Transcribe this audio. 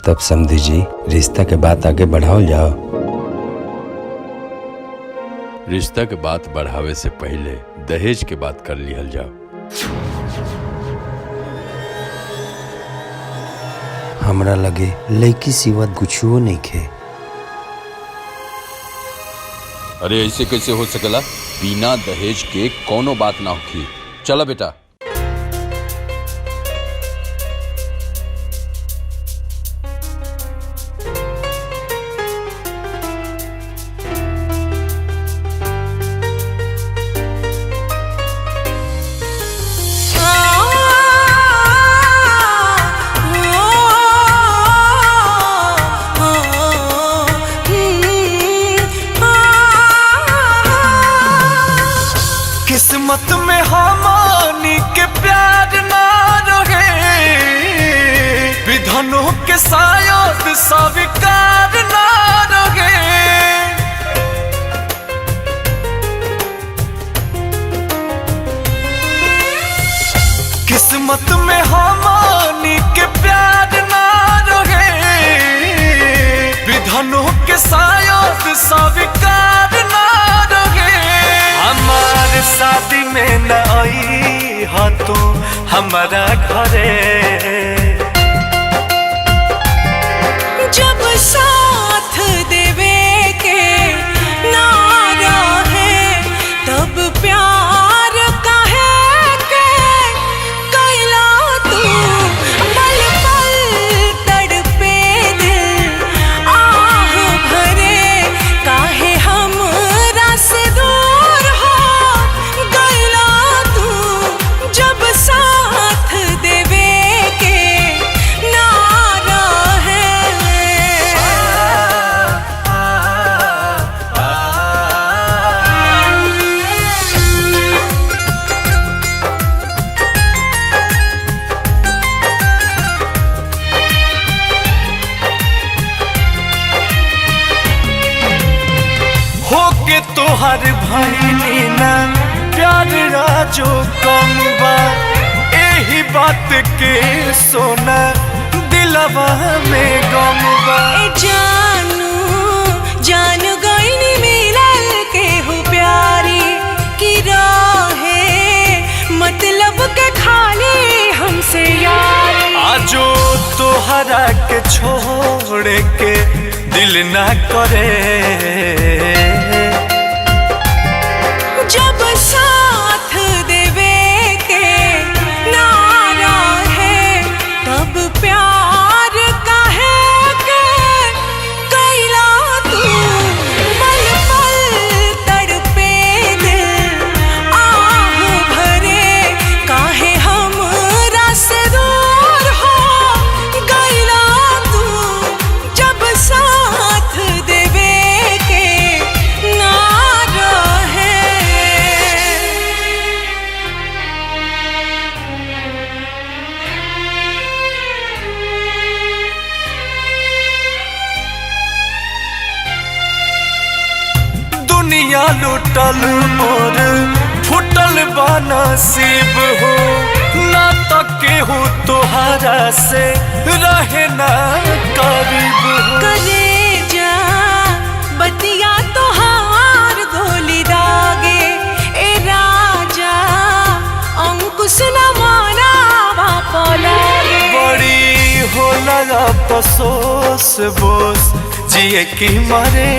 तब समझी जी रिश्ता के बात आगे बढ़ाओ जाओ। रिश्ता के बात बढ़ावे से पहले दहेज के बात कर लिहल जाओ। हमरा लगे लड़की सिवा कुछो नहीं खे। अरे ऐसे कैसे हो सकेला? बिना दहेज के कोनो बात ना होखी। चला बेटा। किस्मत में हमानी के प्यार ना रहे, विधनों के शायद स्वीकार ना रहे। किस्मत में हमानी के प्यार ना रहे, विधनों के शायद स्वीकार ना रहे। हमारे शादी में न आई हा तू हमारा घरे, जब साथ देवे के नारा है तब प्यार काहे के कैला तू। पल पल तड़पे दिल आह भरे, काहे हमरा से दूर हो गइला तू। जब साथ देवे के नारा है। होके तोहर भइली ना प्यार राजो कम बा, एही बात के सोना दिलवा में गम बा। जानू जानू गईनी मिलल के हो प्यारी की राहे, मतलब के खाली हमसे यारी। आजो तोहरा के छोड़ के दिल ना करे, जब साथ देवे के नारा है तब प्यार काहे के कैला तू। पल पल तड़पे दिल आह भरे, काहे हमरा से दूर हो गइला तू। जब साथ देवे के नारा है। दुनिया लुटल मोर फुटल बा नसीब हो, ना तके हो तोहरा से रहे ना करीब हो। कलेजा बतिया तोहार गोली दागे, ए राजा अंकुश न माना बापा लागे। बड़ी होला अफसोस बोस जिए की मरे।